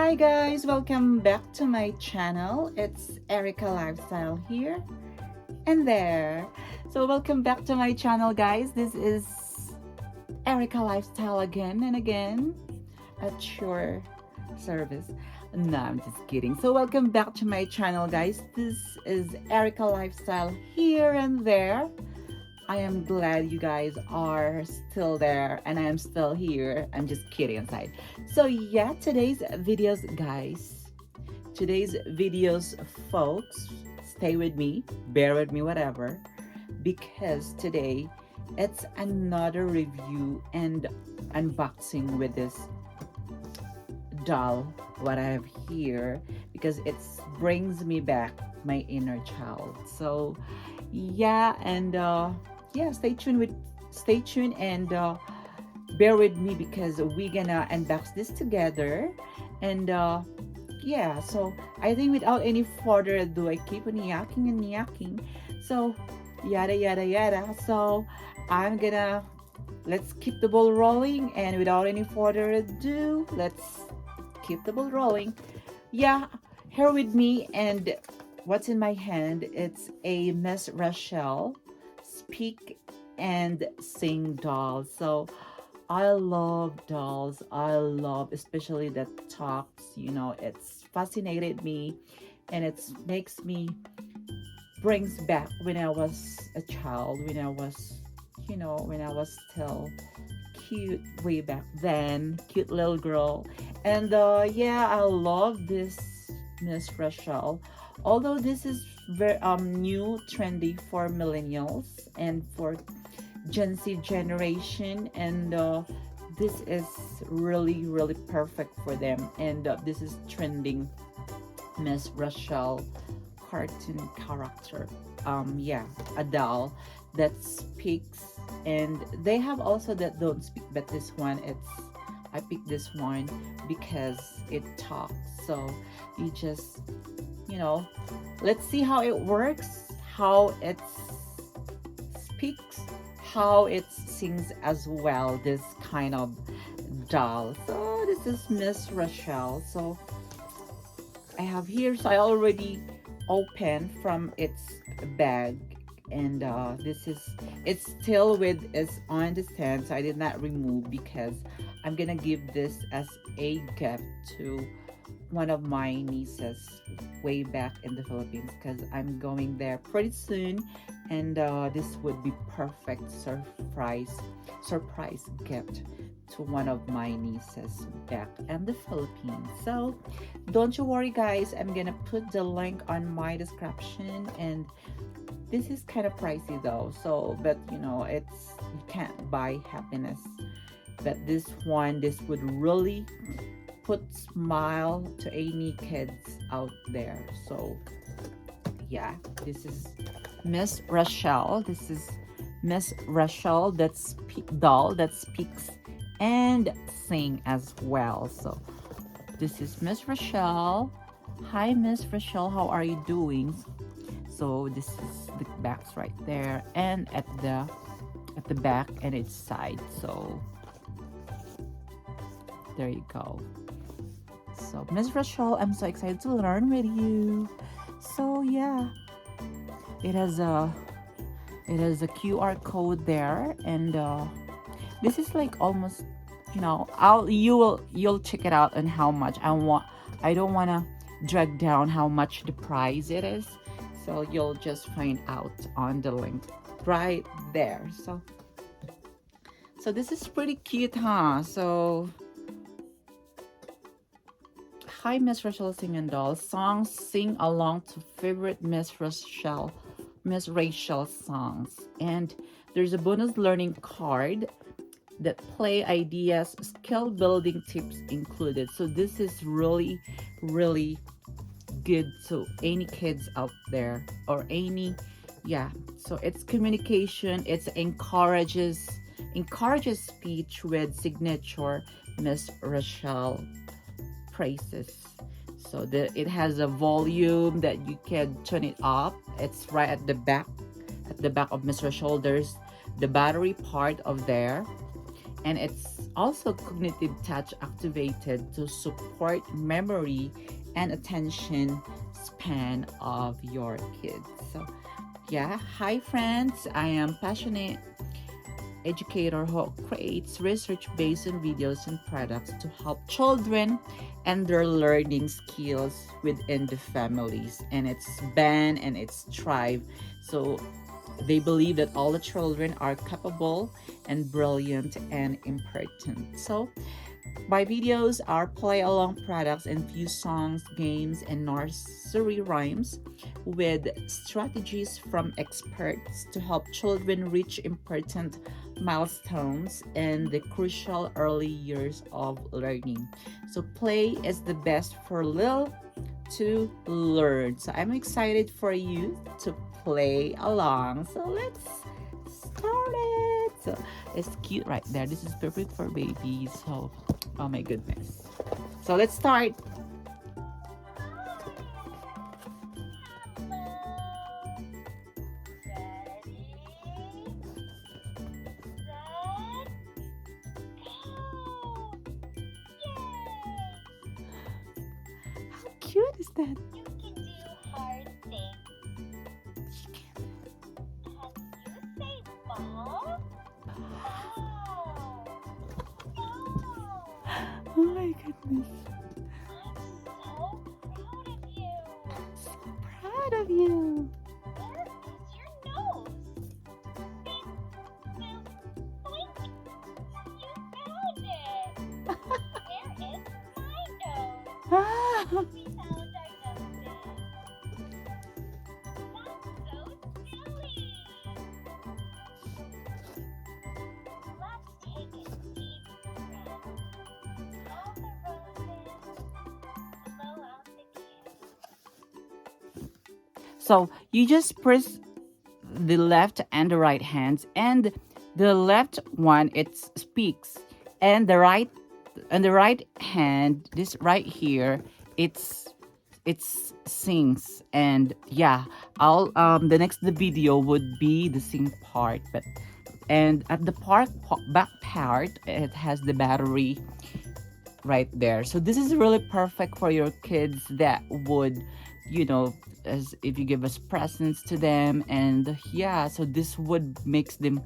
Hi guys, welcome back to my channel. It's Erica Lifestyle here and there. So welcome back to my channel guys. This is Erica Lifestyle again and again at your service. No, I'm just kidding. So welcome back to my channel guys. This is Erica Lifestyle here and there. I am glad you guys are still there and I am still here. I'm just kidding aside. So yeah, today's videos guys. Today's videos folks, stay with me, bear with me, whatever. Because today it's another review and unboxing with this doll what I have here because it brings me back my inner child. So yeah, and yeah, stay tuned and bear with me because we're gonna unbox this together. And yeah, so I think without any further ado, I keep on yakking and yakking, so yada yada yada. So I'm gonna let's keep the ball rolling, and without any further ado, let's keep the ball rolling. Yeah, here with me, and what's in my hand, it's a Miss Rachel Speak and Sing doll. So I love dolls. I love especially that talks, it's fascinated me, and it makes me brings back when I was a child, when I was still cute way back then, cute little girl. And yeah, I love this Miss Rachel. Although this is very new, trendy for millennials and for Gen Z generation, and this is really really perfect for them. And this is trending Miss Rachel cartoon character. Yeah, a doll that speaks, and they have also that don't speak, but this one, it's I picked this one because it talks. So you just, let's see how it works, how it speaks, how it sings as well, this kind of doll. So this is Miss Rachel. So I have here, so I already opened from its bag, and this is, it's still with, it's on the stand, so I did not remove because I'm gonna give this as a gift to one of my nieces way back in the Philippines, because I'm going there pretty soon, and this would be perfect surprise gift to one of my nieces back in the Philippines. So don't you worry guys, I'm gonna put the link on my description. And this is kind of pricey though, so but it's, you can't buy happiness, but this would really put smile to any kids out there. So yeah, this is Miss Rachel. This is Miss Rachel, that's doll that speaks and sing as well. So this is Miss Rachel. Hi Miss Rachel, how are you doing? So this is the backs right there, and at the back and its side. So there you go. So Miss Rachel, I'm so excited to learn with you. So yeah, it has a QR code there, and this is like almost, you'll check it out on how much I don't want to drag down how much the price it is, so you'll just find out on the link right there. So this is pretty cute, huh? So hi Miss Rachel Singing Doll songs, sing along to favorite Miss Rachel songs. And there's a bonus learning card that play ideas, skill building tips included. So this is really really good to any kids out there, or any, yeah. So it's communication, it's encourages speech with signature Miss Rachel phrases. So it has a volume that you can turn it up. It's right at the back of Miss Rachel. There's the battery part of there, and it's also cognitive touch activated to support memory and attention span of your kids. So yeah, hi friends, I am passionate educator who creates research based on videos and products to help children and their learning skills within the families, and it's band and it's thrive. So they believe that all the children are capable and brilliant and important. So my videos are play along products infuse songs, games, and nursery rhymes with strategies from experts to help children reach important milestones in the crucial early years of learning. So, play is the best for little to learn. So, I'm excited for you to play along. So, let's start it. So, it's cute right there. This is perfect for babies. So, oh my goodness. So let's start. How cute is that? You can do hard things. Can you say ball? Ball. Ball. Oh my goodness. I'm so So proud of you. proud of you. Where is your nose? Beep, boop, blink. You found it. Where is my nose? Ah. We found our noses. That's so silly. Let's take a deep breath. All the roses blow out the candles. So you just press the left and the right hands, and the left one it speaks, and the right hand, this right here, it's sings. And yeah, I'll the next the video would be the sing part, but and at the back part it has the battery right there. So this is really perfect for your kids that would, you know, as if you give us presents to them. And yeah, so this would makes them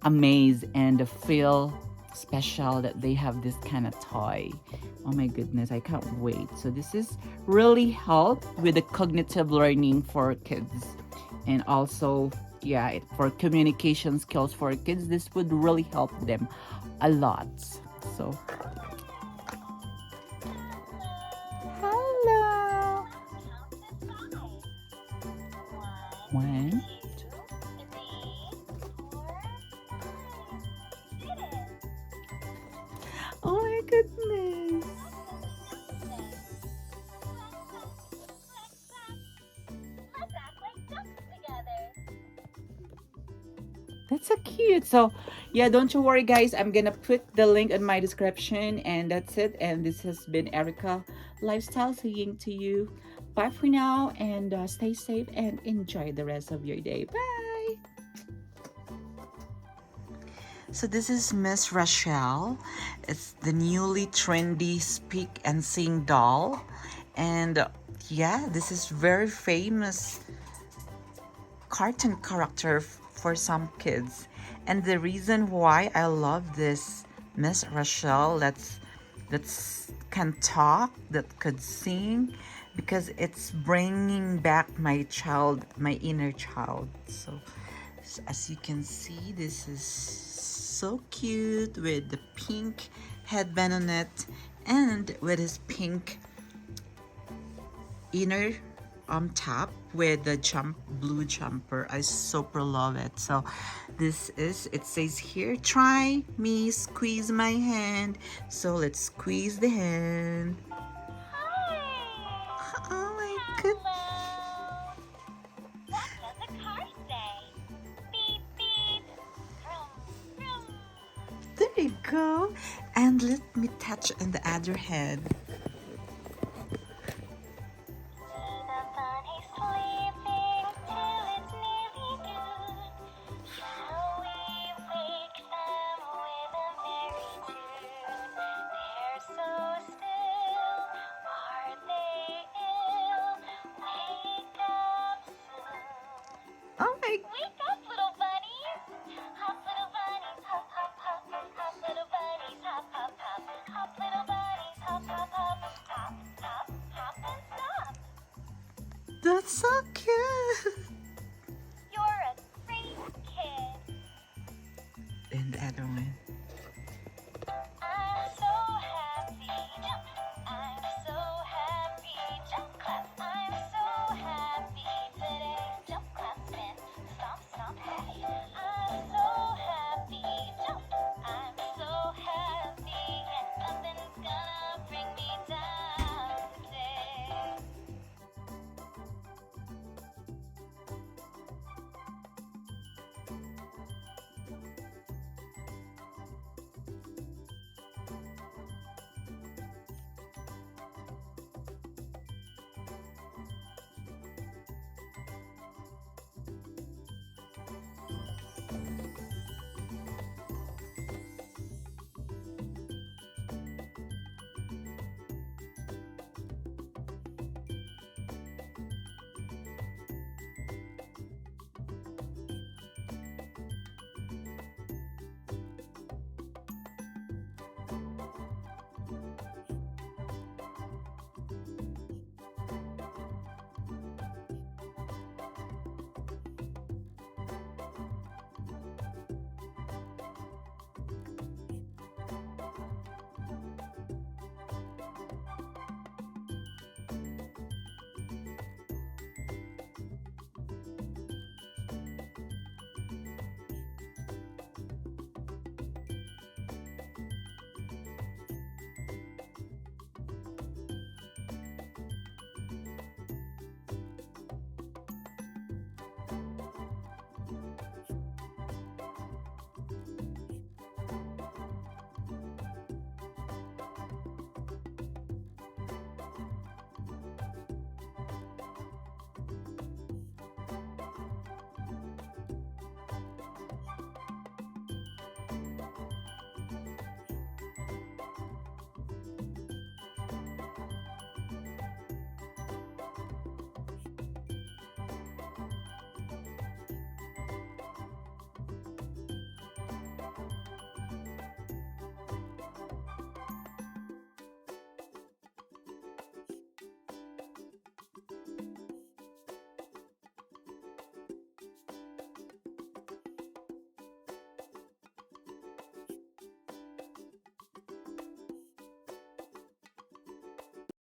amazed and feel special that they have this kind of toy. Oh my goodness, I can't wait. So this is really help with the cognitive learning for kids, and also yeah, for communication skills for kids, this would really help them a lot. So hello. One. Oh my goodness. That's so cute. So, yeah, don't you worry, guys. I'm gonna put the link in my description, and that's it. And this has been Erica Lifestyle saying to you, bye for now, and stay safe and enjoy the rest of your day. Bye. So this is Miss Rachel. It's the newly trendy speak and sing doll, and yeah, this is very famous cartoon character for some kids. And the reason why I love this Miss Rachel that's can talk, that could sing, because it's bringing back my inner child. So as you can see, this is so cute with the pink headband on it, and with his pink inner top with the blue jumper. I super love it. So this is, it says here, try me, squeeze my hand. So let's squeeze the hand. Hi. Oh my goodness. Hello. What does the car say? Beep beep. Vroom vroom. There you go. And let me touch on the other hand. so cute.